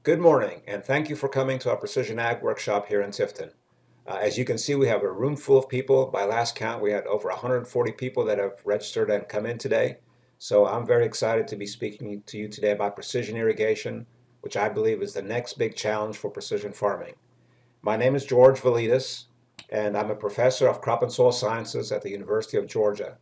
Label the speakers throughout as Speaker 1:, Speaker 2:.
Speaker 1: Good morning, and thank you for coming to our Precision Ag workshop here in Tifton. As you can see, we have a room full of people. By last count, we had over 140 people that have registered and come in today. So I'm very excited to be speaking to you today about precision irrigation, which I believe is the next big challenge for precision farming. My name is George Vellidis, and I'm a professor of crop and soil sciences at the University of Georgia.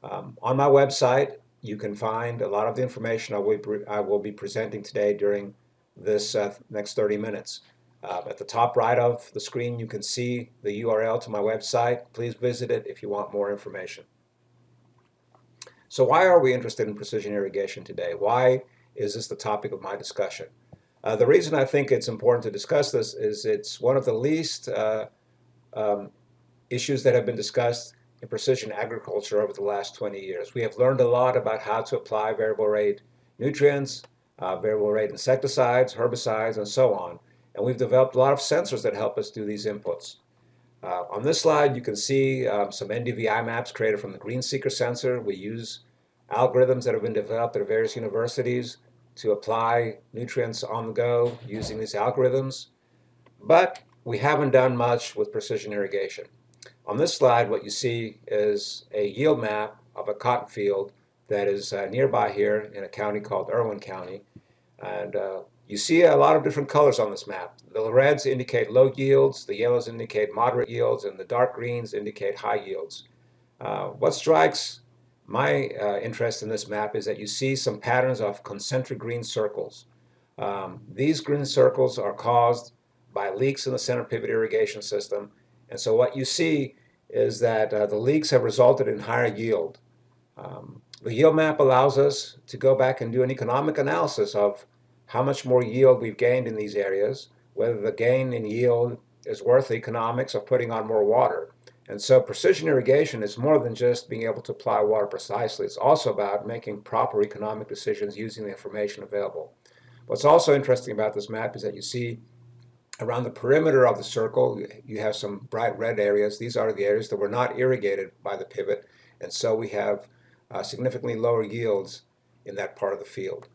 Speaker 1: On my website, you can find a lot of the information I will be presenting today during this next 30 minutes. At the top right of the screen, you can see the URL to my website. Please visit it if you want more information. So why are we interested in precision irrigation today? Why is this the topic of my discussion? The reason I think it's important to discuss this is it's one of the least issues that have been discussed in precision agriculture over the last 20 years. We have learned a lot about how to apply variable rate nutrients, variable rate insecticides, herbicides, and so on. And we've developed a lot of sensors that help us do these inputs. On this slide, you can see some NDVI maps created from the Green Seeker sensor. We use algorithms that have been developed at various universities to apply nutrients on the go using these algorithms. But we haven't done much with precision irrigation. On this slide, what you see is a yield map of a cotton field that is nearby here in a county called Irwin County. And you see a lot of different colors on this map. The reds indicate low yields, the yellows indicate moderate yields, and the dark greens indicate high yields. What strikes my interest in this map is that you see some patterns of concentric green circles. These green circles are caused by leaks in the center pivot irrigation system. And so what you see is that the leaks have resulted in higher yield. The yield map allows us to go back and do an economic analysis of how much more yield we've gained in these areas, whether the gain in yield is worth the economics of putting on more water. And so precision irrigation is more than just being able to apply water precisely. It's also about making proper economic decisions using the information available. What's also interesting about this map is that you see around the perimeter of the circle, you have some bright red areas. These are the areas that were not irrigated by the pivot, and so we have significantly lower yields in that part of the field.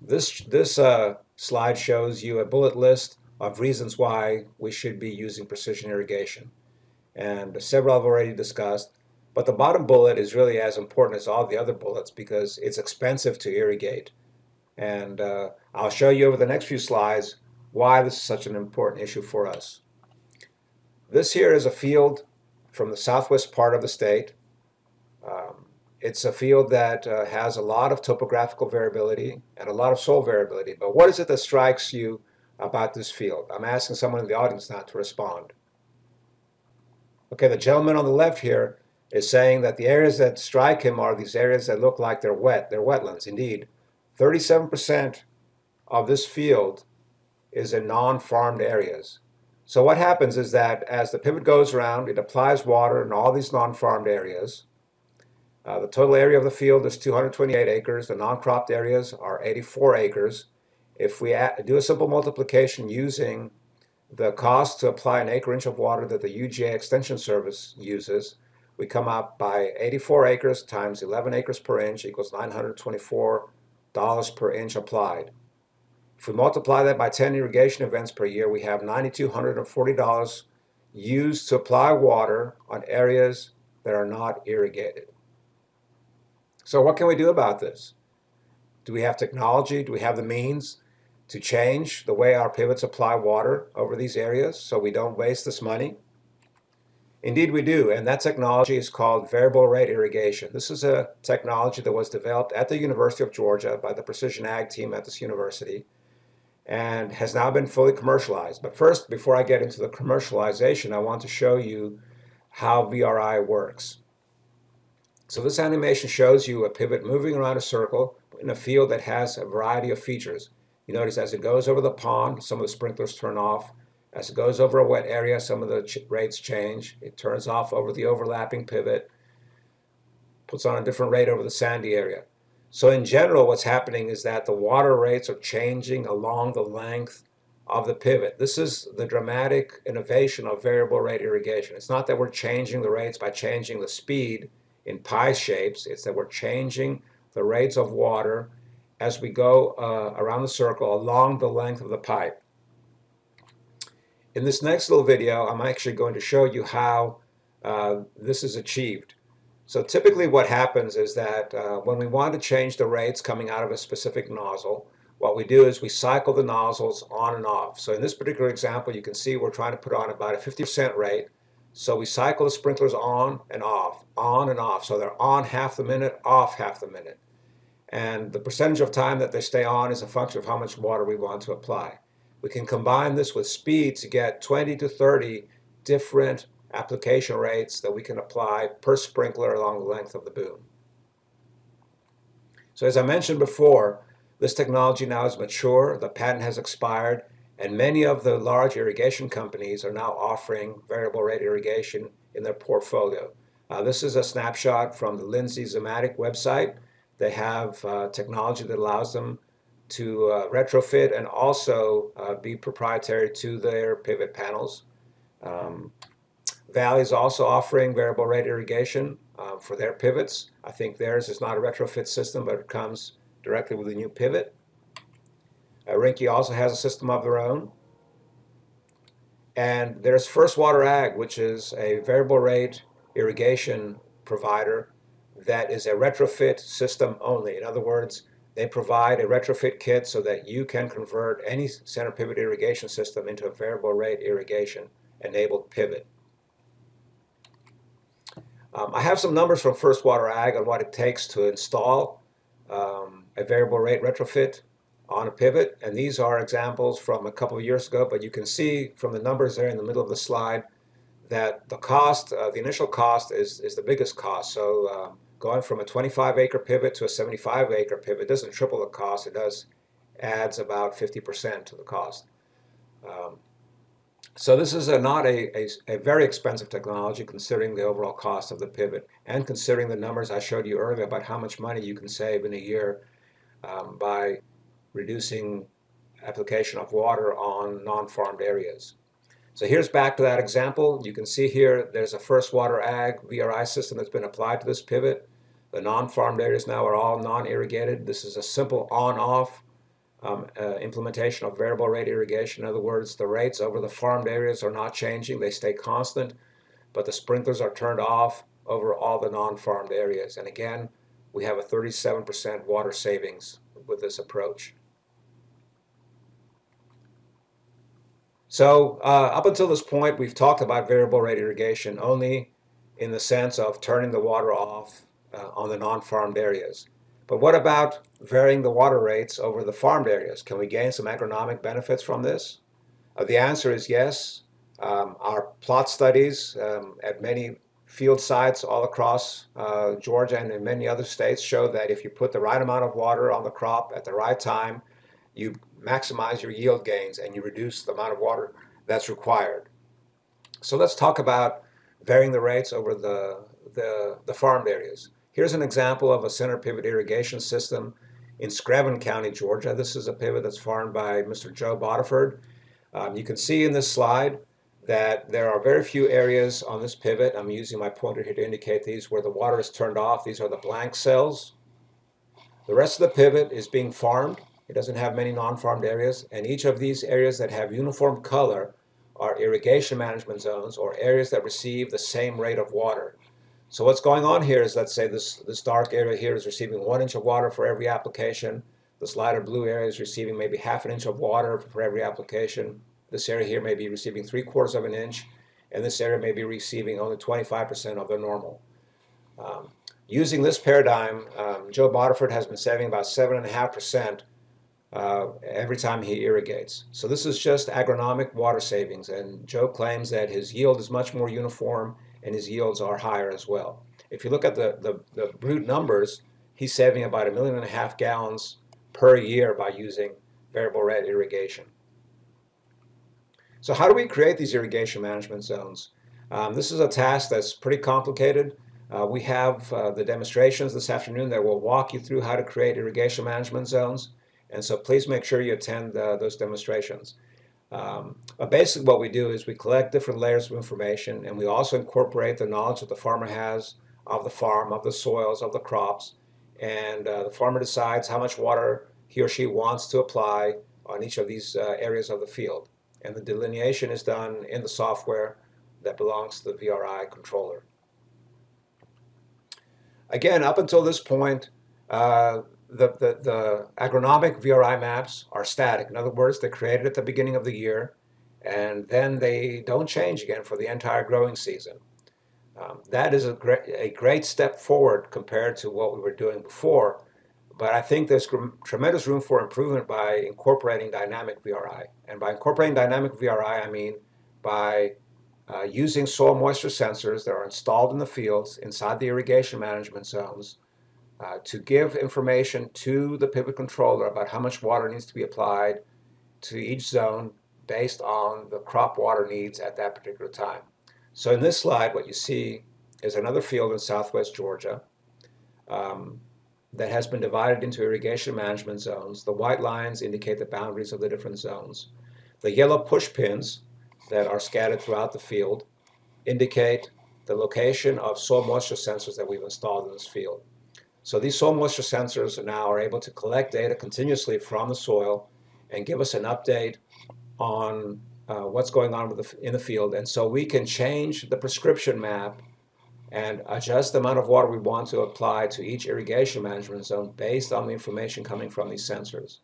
Speaker 1: This slide shows you a bullet list of reasons why we should be using precision irrigation. And several I've already discussed, but the bottom bullet is really as important as all the other bullets because it's expensive to irrigate. And I'll show you over the next few slides why this is such an important issue for us. This here is a field from the southwest part of the state. It's a field that has a lot of topographical variability and a lot of soil variability. But what is it that strikes you about this field? I'm asking someone in the audience now to respond. Okay, the gentleman on the left here is saying that the areas that strike him are these areas that look like they're wet. They're wetlands, indeed. 37% of this field is in non-farmed areas. So what happens is that as the pivot goes around, it applies water in all these non-farmed areas. The total area of the field is 228 acres. The non-cropped areas are 84 acres. If we do a simple multiplication using the cost to apply an acre-inch of water that the UGA Extension Service uses, we come up by 84 acres times 11 acres per inch equals $924 per inch applied. If we multiply that by 10 irrigation events per year, we have $9,240 used to apply water on areas that are not irrigated. So what can we do about this? Do we have technology? Do we have the means to change the way our pivots apply water over these areas so we don't waste this money? Indeed we do, and that technology is called variable rate irrigation. This is a technology that was developed at the University of Georgia by the Precision Ag team at this university and has now been fully commercialized. But first, before I get into the commercialization, I want to show you how VRI works. So this animation shows you a pivot moving around a circle in a field that has a variety of features. You notice as it goes over the pond, some of the sprinklers turn off. As it goes over a wet area, some of the rates change. It turns off over the overlapping pivot, puts on a different rate over the sandy area. So in general, what's happening is that the water rates are changing along the length of the pivot. This is the dramatic innovation of variable rate irrigation. It's not that we're changing the rates by changing the speed in pie shapes. It's that we're changing the rates of water as we go around the circle along the length of the pipe. In this next little video, I'm actually going to show you how this is achieved. So typically what happens is that when we want to change the rates coming out of a specific nozzle, what we do is we cycle the nozzles on and off. So in this particular example, you can see we're trying to put on about a 50% rate. So we cycle the sprinklers on and off, on and off. So they're on half the minute, off half the minute. And the percentage of time that they stay on is a function of how much water we want to apply. We can combine this with speed to get 20 to 30 different application rates that we can apply per sprinkler along the length of the boom. So as I mentioned before, this technology now is mature, the patent has expired, and many of the large irrigation companies are now offering variable rate irrigation in their portfolio. This is a snapshot from the Lindsay Zematic website. They have technology that allows them to retrofit and also be proprietary to their pivot panels. Valley is also offering variable rate irrigation for their pivots. I think theirs is not a retrofit system, but it comes directly with a new pivot. Rinke also has a system of their own. And there's First Water Ag, which is a variable rate irrigation provider that is a retrofit system only. In other words, they provide a retrofit kit so that you can convert any center pivot irrigation system into a variable rate irrigation enabled pivot. I have some numbers from First Water Ag on what it takes to install a variable rate retrofit on a pivot, and these are examples from a couple of years ago, but you can see from the numbers there in the middle of the slide that the cost, the initial cost is the biggest cost. So going from a 25-acre pivot to a 75-acre pivot doesn't triple the cost, it adds about 50% to the cost. So this is not a very expensive technology considering the overall cost of the pivot and considering the numbers I showed you earlier about how much money you can save in a year by reducing application of water on non-farmed areas. So here's back to that example. You can see here there's a First Water Ag VRI system that's been applied to this pivot. The non-farmed areas now are all non-irrigated. This is a simple on-off implementation of variable rate irrigation. In other words, the rates over the farmed areas are not changing. They stay constant, but the sprinklers are turned off over all the non-farmed areas. And again, we have a 37% water savings with this approach. So up until this point, we've talked about variable rate irrigation only in the sense of turning the water off on the non-farmed areas. But what about varying the water rates over the farmed areas? Can we gain some agronomic benefits from this? The answer is yes. Our plot studies at many field sites all across Georgia and in many other states show that if you put the right amount of water on the crop at the right time, you maximize your yield gains and you reduce the amount of water that's required. So let's talk about varying the rates over the farmed areas. Here's an example of a center pivot irrigation system in Screven County, Georgia. This is a pivot that's farmed by Mr. Joe Botiford. You can see in this slide that there are very few areas on this pivot. I'm using my pointer here to indicate these where the water is turned off. These are the blank cells. The rest of the pivot is being farmed. It doesn't have many non-farmed areas, and each of these areas that have uniform color are irrigation management zones or areas that receive the same rate of water. So what's going on here is, let's say this dark area here is receiving 1 inch of water for every application. This lighter blue area is receiving maybe ½ inch of water for every application. This area here may be receiving 3/4 of an inch, and this area may be receiving only 25% of the normal. Using this paradigm, Joe Botiford has been saving about 7.5% every time he irrigates. So this is just agronomic water savings, and Joe claims that his yield is much more uniform and his yields are higher as well. If you look at the brute numbers, he's saving about 1.5 million gallons per year by using variable rate irrigation. So how do we create these irrigation management zones? This is a task that's pretty complicated. We have the demonstrations this afternoon that will walk you through how to create irrigation management zones, and so please make sure you attend those demonstrations. But basically what we do is we collect different layers of information, and we also incorporate the knowledge that the farmer has of the farm, of the soils, of the crops, and the farmer decides how much water he or she wants to apply on each of these areas of the field. And the delineation is done in the software that belongs to the VRI controller. Again, up until this point, the agronomic VRI maps are static. In other words, they're created at the beginning of the year, and then they don't change again for the entire growing season. That is a great step forward compared to what we were doing before, but I think there's tremendous room for improvement by incorporating dynamic VRI. And by incorporating dynamic VRI, I mean by using soil moisture sensors that are installed in the fields inside the irrigation management zones to give information to the pivot controller about how much water needs to be applied to each zone based on the crop water needs at that particular time. So in this slide, what you see is another field in southwest Georgia that has been divided into irrigation management zones. The white lines indicate the boundaries of the different zones. The yellow push pins that are scattered throughout the field indicate the location of soil moisture sensors that we've installed in this field. So these soil moisture sensors now are able to collect data continuously from the soil and give us an update on what's going on in the field. And so we can change the prescription map and adjust the amount of water we want to apply to each irrigation management zone based on the information coming from these sensors.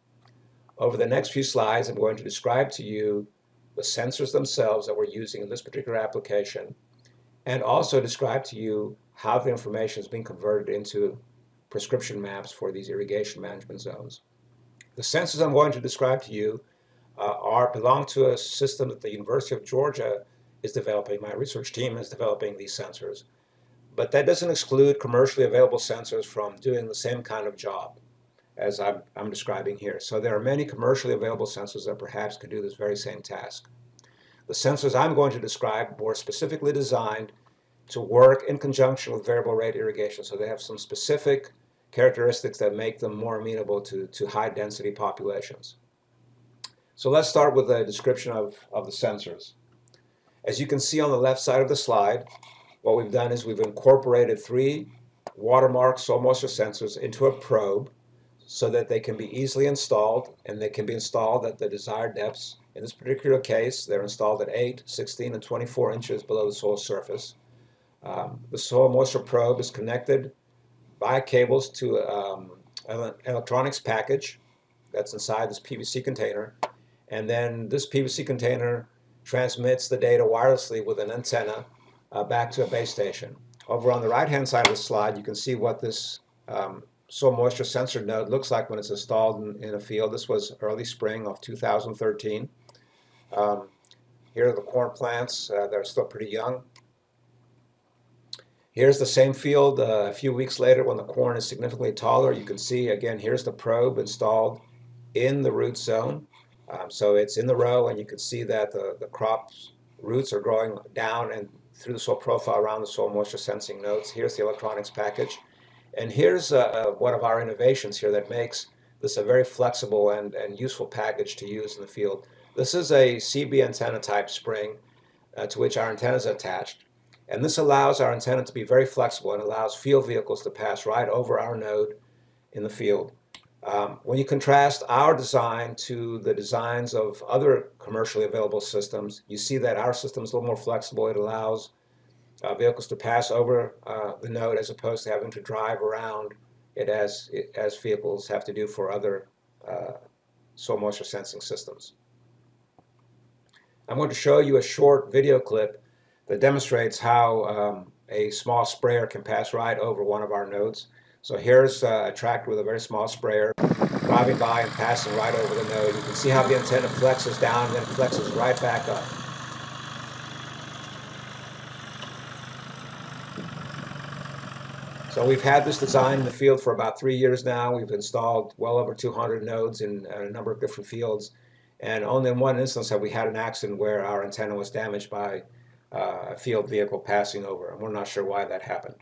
Speaker 1: Over the next few slides, I'm going to describe to you the sensors themselves that we're using in this particular application, and also describe to you how the information is being converted into prescription maps for these irrigation management zones. The sensors I'm going to describe to you belong to a system that the University of Georgia is developing. My research team is developing these sensors. But that doesn't exclude commercially available sensors from doing the same kind of job as I'm describing here. So there are many commercially available sensors that perhaps could do this very same task. The sensors I'm going to describe were specifically designed to work in conjunction with variable rate irrigation. So they have some specific characteristics that make them more amenable to high density populations. So let's start with a description of the sensors. As you can see on the left side of the slide, what we've done is we've incorporated 3 watermark soil moisture sensors into a probe so that they can be easily installed, and they can be installed at the desired depths. In this particular case, they're installed at 8, 16, and 24 inches below the soil surface. The soil moisture probe is connected by cables to an electronics package that's inside this PVC container, and then this PVC container transmits the data wirelessly with an antenna back to a base station. Over on the right-hand side of the slide, you can see what this soil moisture sensor node looks like when it's installed in a field. This was early spring of 2013. Here are the corn plants that are still pretty young. Here's the same field a few weeks later when the corn is significantly taller. You can see, again, here's the probe installed in the root zone. So it's in the row, and you can see that the crop's roots are growing down and through the soil profile around the soil moisture sensing nodes. Here's the electronics package. And here's one of our innovations here that makes this a very flexible and useful package to use in the field. This is a CB antenna type spring to which our antenna is attached. And this allows our antenna to be very flexible and allows field vehicles to pass right over our node in the field. When you contrast our design to the designs of other commercially available systems, you see that our system is a little more flexible. It allows vehicles to pass over the node as opposed to having to drive around it as vehicles have to do for other soil moisture sensing systems. I'm going to show you a short video clip that demonstrates how a small sprayer can pass right over one of our nodes. So here's a tractor with a very small sprayer driving by and passing right over the node. You can see how the antenna flexes down and then flexes right back up. So we've had this design in the field for about 3 years now. We've installed well over 200 nodes in a number of different fields. And only in one instance have we had an accident where our antenna was damaged by a field vehicle passing over, and we're not sure why that happened.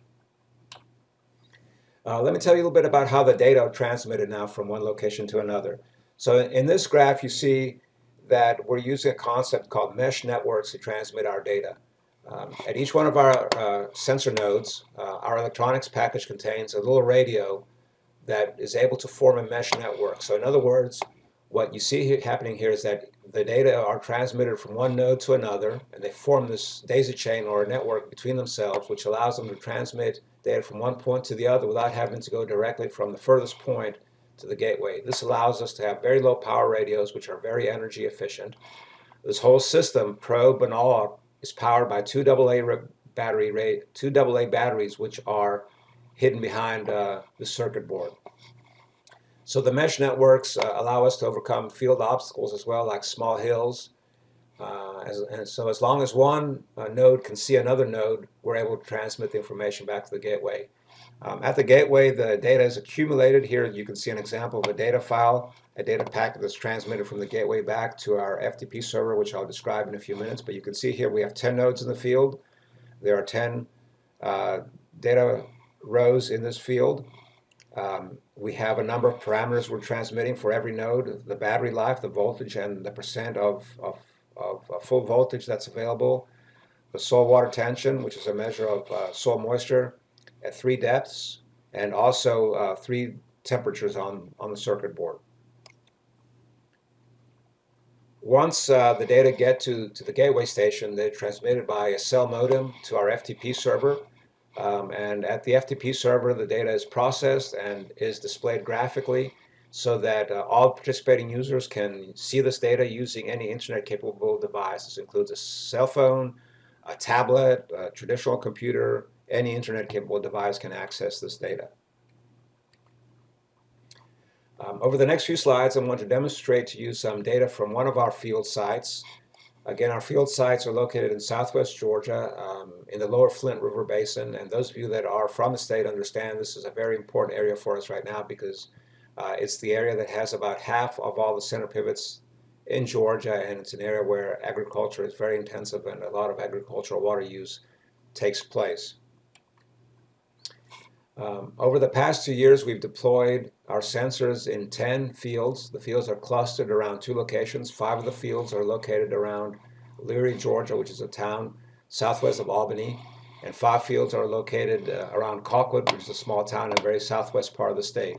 Speaker 1: Let me tell you a little bit about how the data are transmitted now from one location to another. So in this graph, you see that we're using a concept called mesh networks to transmit our data. At each one of our sensor nodes, our electronics package contains a little radio that is able to form a mesh network. So in other words, what you see happening here is that the data are transmitted from one node to another, and they form this daisy chain or a network between themselves, which allows them to transmit data from one point to the other without having to go directly from the furthest point to the gateway. This allows us to have very low power radios, which are very energy efficient. This whole system, probe and all, is powered by two AA batteries, which are hidden behind the circuit board. So the mesh networks allow us to overcome field obstacles as well, like small hills. And so as long as one node can see another node, we're able to transmit the information back to the gateway. At the gateway, the data is accumulated. Here you can see an example of a data file, a data packet that's transmitted from the gateway back to our FTP server, which I'll describe in a few minutes. But you can see here we have 10 nodes in the field. There are 10 data rows in this field. We have a number of parameters we're transmitting for every node: the battery life, the voltage, and the percent of full voltage that's available. The soil water tension, which is a measure of soil moisture at 3 depths, and also 3 temperatures on the circuit board. Once the data get to the gateway station, they're transmitted by a cell modem to our FTP server. And at the FTP server, the data is processed and is displayed graphically so that all participating users can see this data using any internet-capable device. This includes a cell phone, a tablet, a traditional computer. Any internet-capable device can access this data. Over the next few slides, I want to demonstrate to you some data from one of our field sites. Again, our field sites are located in southwest Georgia, in the lower Flint River Basin, and those of you that are from the state understand this is a very important area for us right now because it's the area that has about half of all the center pivots in Georgia, and it's an area where agriculture is very intensive and a lot of agricultural water use takes place. Over the past 2 years, we've deployed our sensors in 10 fields. The fields are clustered around 2 locations. 5 of the fields are located around Leary, Georgia, which is a town southwest of Albany, and 5 fields are located around Colquitt, which is a small town in the very southwest part of the state.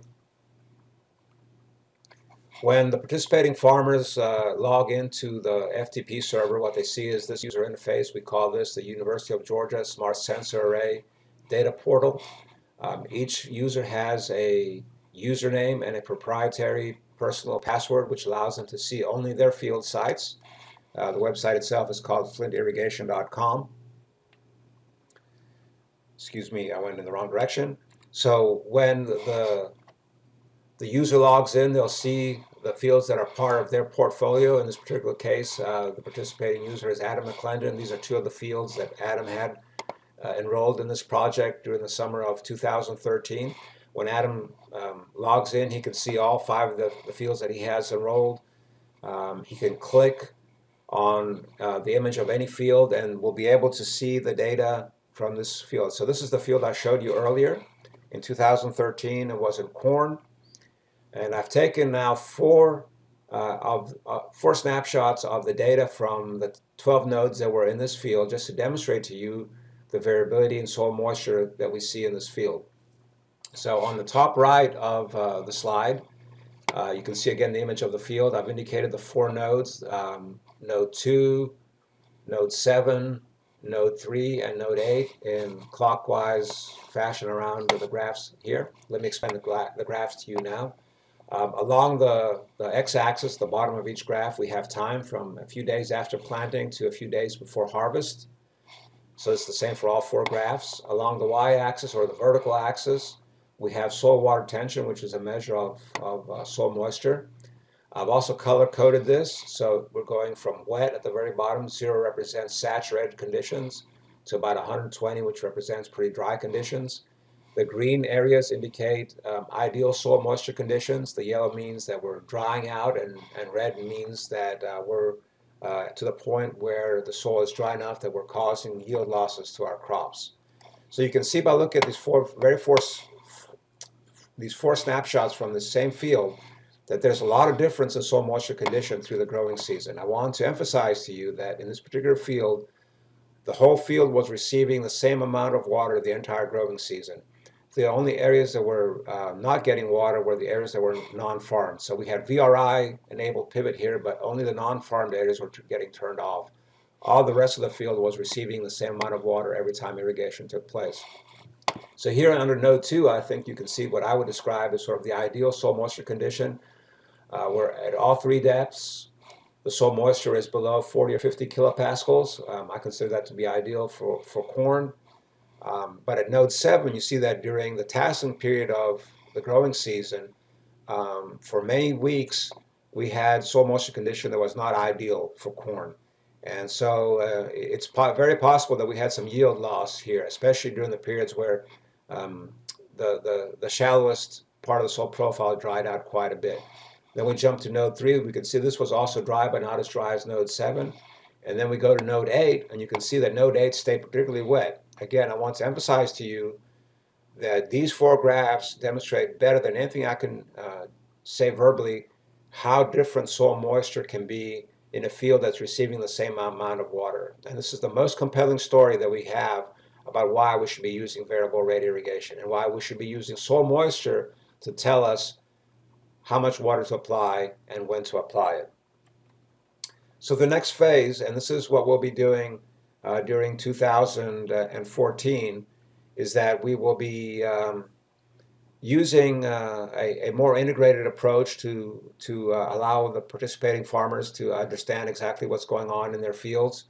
Speaker 1: When the participating farmers log into the FTP server, what they see is this user interface. We call this the University of Georgia Smart Sensor Array Data Portal. Each user has a username and a proprietary personal password, which allows them to see only their field sites. The website itself is called flintirrigation.com. Excuse me, I went in the wrong direction. So when the user logs in, they'll see the fields that are part of their portfolio. In this particular case, the participating user is Adam McClendon. These are 2 of the fields that Adam had enrolled in this project during the summer of 2013. When Adam logs in, he can see all 5 of the fields that he has enrolled. He can click on the image of any field and will be able to see the data from this field. So this is the field I showed you earlier. In 2013, it was in corn. And I've taken now 4 snapshots of the data from the 12 nodes that were in this field just to demonstrate to you the variability in soil moisture that we see in this field. So on the top right of the slide, you can see again the image of the field. I've indicated the 4 nodes, node 2, node 7, node 3, and node 8 in clockwise fashion around the graphs here. Let me explain the graphs to you now. Along the x-axis, the bottom of each graph, we have time from a few days after planting to a few days before harvest. So it's the same for all 4 graphs. Along the y-axis, or the vertical axis, we have soil water tension, which is a measure of soil moisture. I've also color-coded this, so we're going from wet at the very bottom, 0 represents saturated conditions, to about 120, which represents pretty dry conditions. The green areas indicate ideal soil moisture conditions. The yellow means that we're drying out, and red means that we're to the point where the soil is dry enough that we're causing yield losses to our crops. So you can see by looking at these 4 snapshots from the same field that there's a lot of difference in soil moisture condition through the growing season. I want to emphasize to you that in this particular field, the whole field was receiving the same amount of water the entire growing season. the only areas that were not getting water were the areas that were non-farmed. So we had VRI enabled pivot here, but only the non-farmed areas were getting turned off. All the rest of the field was receiving the same amount of water every time irrigation took place. So here under node 2, I think you can see what I would describe as sort of the ideal soil moisture condition. We're at all 3 depths. The soil moisture is below 40 or 50 kilopascals. I consider that to be ideal for corn. But at node 7, you see that during the tasseling period of the growing season, for many weeks, we had soil moisture condition that was not ideal for corn. And so it's very possible that we had some yield loss here, especially during the periods where the shallowest part of the soil profile dried out quite a bit. Then we jump to node 3. We can see this was also dry, but not as dry as node 7. And then we go to node 8, and you can see that node 8 stayed particularly wet. Again, I want to emphasize to you that these 4 graphs demonstrate better than anything I can say verbally how different soil moisture can be in a field that's receiving the same amount of water. And this is the most compelling story that we have about why we should be using variable rate irrigation and why we should be using soil moisture to tell us how much water to apply and when to apply it. So the next phase, and this is what we'll be doing during 2014, is that we will be using a more integrated approach to allow the participating farmers to understand exactly what's going on in their fields.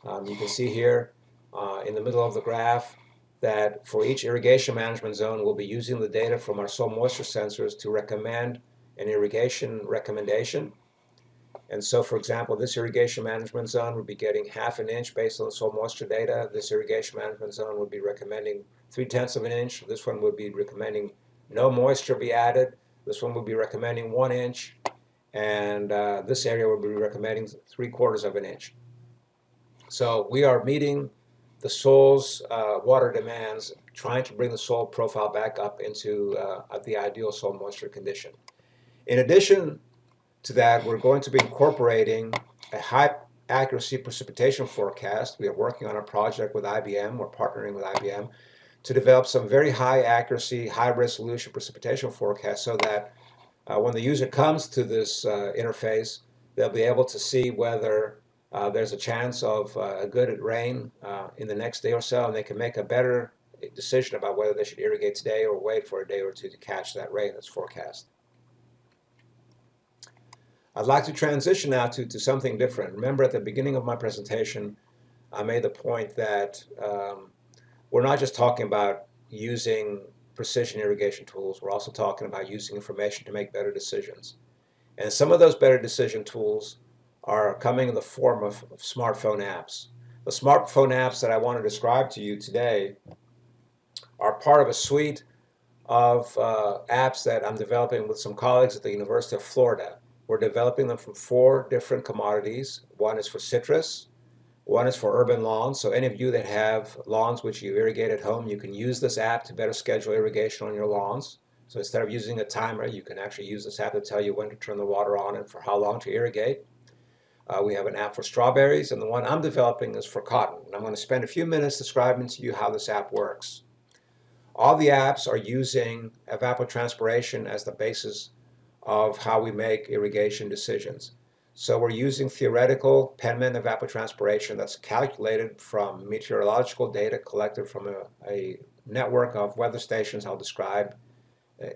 Speaker 1: You can see here in the middle of the graph that for each irrigation management zone, we'll be using the data from our soil moisture sensors to recommend an irrigation recommendation. And so, for example, this irrigation management zone would be getting ½ an inch based on the soil moisture data. This irrigation management zone would be recommending 3/10 of an inch. This one would be recommending no moisture be added. This one would be recommending 1 inch. And this area would be recommending 3/4 of an inch. So we are meeting the soil's water demands, trying to bring the soil profile back up into the ideal soil moisture condition. In addition to that, we're going to be incorporating a high accuracy precipitation forecast. We are working on a project with IBM. We're partnering with IBM to develop some very high accuracy, high resolution precipitation forecasts so that when the user comes to this interface, they'll be able to see whether there's a chance of a good rain in the next day or so, and they can make a better decision about whether they should irrigate today or wait for a day or two to catch that rain that's forecast. I'd like to transition now to something different. Remember, at the beginning of my presentation, I made the point that we're not just talking about using precision irrigation tools, we're also talking about using information to make better decisions. And some of those better decision tools are coming in the form of smartphone apps. The smartphone apps that I want to describe to you today are part of a suite of apps that I'm developing with some colleagues at the University of Florida. We're developing them from 4 different commodities. One is for citrus, one is for urban lawns. So any of you that have lawns which you irrigate at home, you can use this app to better schedule irrigation on your lawns. So instead of using a timer, you can actually use this app to tell you when to turn the water on and for how long to irrigate. We have an app for strawberries, and the one I'm developing is for cotton. And I'm going to spend a few minutes describing to you how this app works. All the apps are using evapotranspiration as the basis of how we make irrigation decisions. So we're using theoretical Penman evapotranspiration that's calculated from meteorological data collected from a network of weather stations I'll describe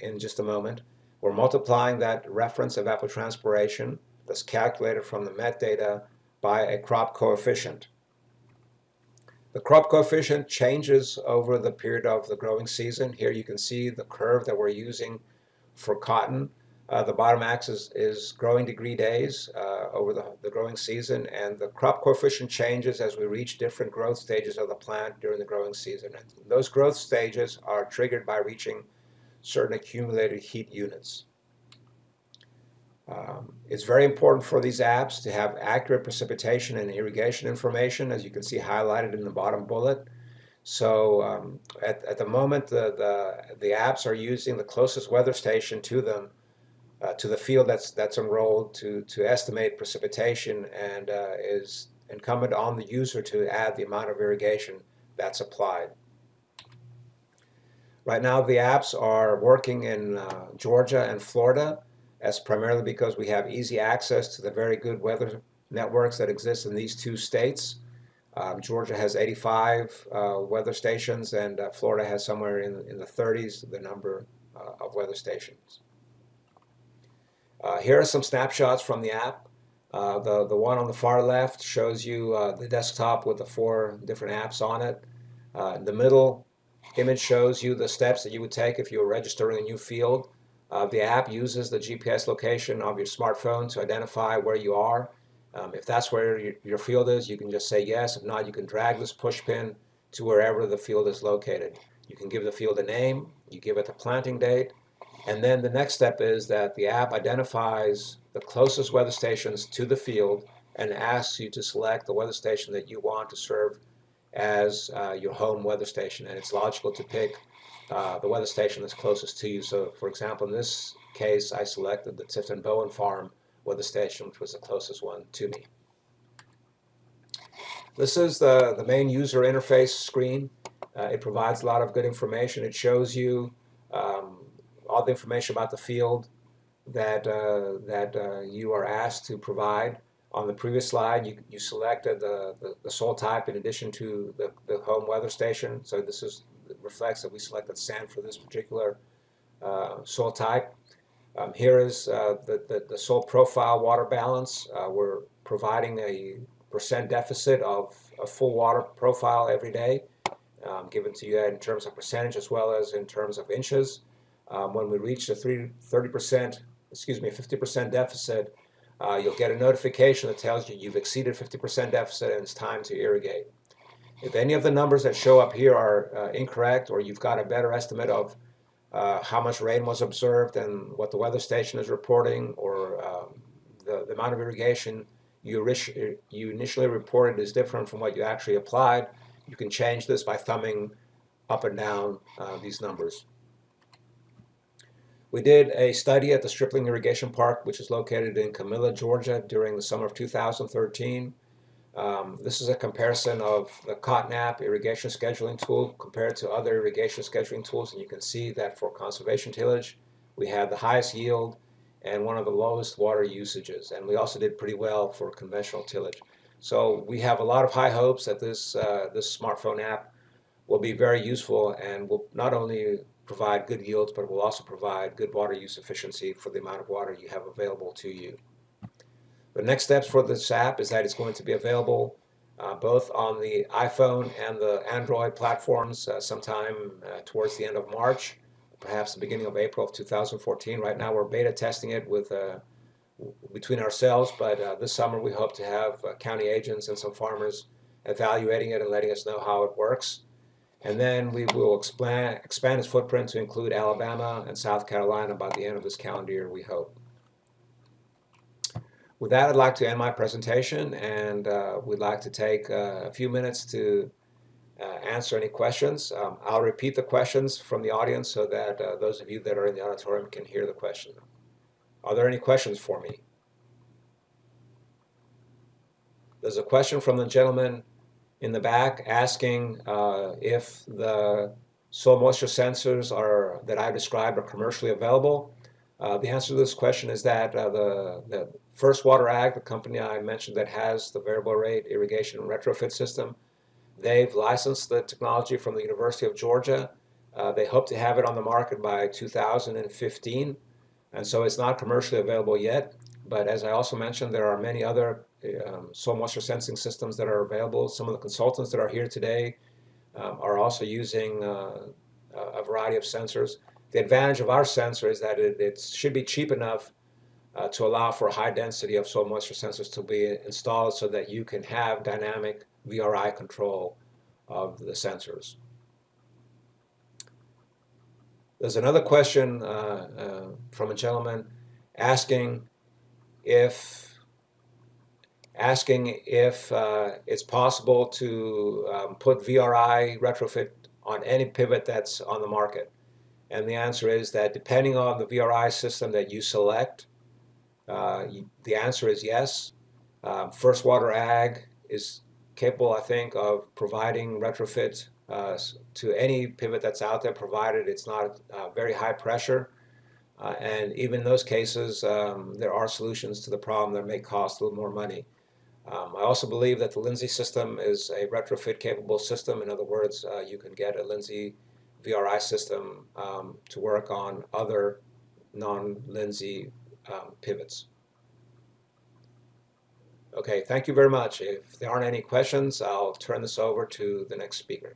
Speaker 1: in just a moment. We're multiplying that reference evapotranspiration that's calculated from the met data by a crop coefficient. The crop coefficient changes over the period of the growing season. Here you can see the curve that we're using for cotton. The bottom axis is growing degree days over the growing season, and the crop coefficient changes as we reach different growth stages of the plant during the growing season. And those growth stages are triggered by reaching certain accumulated heat units. It's very important for these apps to have accurate precipitation and irrigation information, as you can see highlighted in the bottom bullet. So at the moment, the apps are using the closest weather station to them, to the field that's enrolled to estimate precipitation, and is incumbent on the user to add the amount of irrigation that's applied. Right now, the apps are working in Georgia and Florida. That's primarily because we have easy access to the very good weather networks that exist in these two states. Georgia has 85 weather stations, and Florida has somewhere in the 30s, the number of weather stations. Here are some snapshots from the app. The one on the far left shows you the desktop with the 4 different apps on it. The middle image shows you the steps that you would take if you were registering a new field. The app uses the GPS location of your smartphone to identify where you are. If that's where your field is, you can just say yes. If not, you can drag this push pin to wherever the field is located. You can give the field a name, you give it the planting date, and then the next step is that the app identifies the closest weather stations to the field and asks you to select the weather station that you want to serve as your home weather station. And it's logical to pick the weather station that's closest to you. So, for example, in this case, I selected the Tifton Bowen Farm weather station, which was the closest one to me. This is the main user interface screen. It provides a lot of good information. It shows you all the information about the field that you are asked to provide. On the previous slide, you selected the soil type in addition to the home weather station. So this reflects that we selected sand for this particular soil type. Here is the soil profile water balance. We're providing a percent deficit of a full water profile every day, given to you in terms of percentage as well as in terms of inches. When we reach the 50% deficit, you'll get a notification that tells you you've exceeded 50% deficit and it's time to irrigate. If any of the numbers that show up here are incorrect, or you've got a better estimate of how much rain was observed and what the weather station is reporting, or the amount of irrigation you initially reported is different from what you actually applied, you can change this by thumbing up and down these numbers. We did a study at the Stripling Irrigation Park, which is located in Camilla, Georgia, during the summer of 2013. This is a comparison of the Cotton App irrigation scheduling tool compared to other irrigation scheduling tools, and you can see that for conservation tillage, we had the highest yield and one of the lowest water usages, and we also did pretty well for conventional tillage. So we have a lot of high hopes that this smartphone app will be very useful and will not only provide good yields, but will also provide good water use efficiency for the amount of water you have available to you. The next steps for this app is that it's going to be available both on the iPhone and the Android platforms sometime towards the end of March, perhaps the beginning of April of 2014. Right now we're beta testing it with between ourselves, but this summer we hope to have county agents and some farmers evaluating it and letting us know how it works. And then we will expand its footprint to include Alabama and South Carolina by the end of this calendar year, we hope. With that, I'd like to end my presentation, and we'd like to take a few minutes to answer any questions. I'll repeat the questions from the audience so that those of you that are in the auditorium can hear the question. Are there any questions for me? There's a question from the gentleman in the back asking if the soil moisture sensors that I described are commercially available. The answer to this question is that the First Water Ag, the company I mentioned that has the variable rate irrigation retrofit system, they've licensed the technology from the University of Georgia. They hope to have it on the market by 2015, and so it's not commercially available yet. But as I also mentioned, there are many other soil moisture sensing systems that are available. Some of the consultants that are here today are also using a variety of sensors. The advantage of our sensor is that it should be cheap enough to allow for a high density of soil moisture sensors to be installed so that you can have dynamic VRI control of the sensors. There's another question from a gentleman asking if it's possible to put VRI retrofit on any pivot that's on the market. And the answer is that depending on the VRI system that you select, the answer is yes. First Water Ag is capable, I think, of providing retrofit to any pivot that's out there, provided it's not very high pressure. And even in those cases, there are solutions to the problem that may cost a little more money. I also believe that the Lindsay system is a retrofit capable system. In other words, you can get a Lindsay VRI system to work on other non-Lindsay pivots. Okay, thank you very much. If there aren't any questions, I'll turn this over to the next speaker.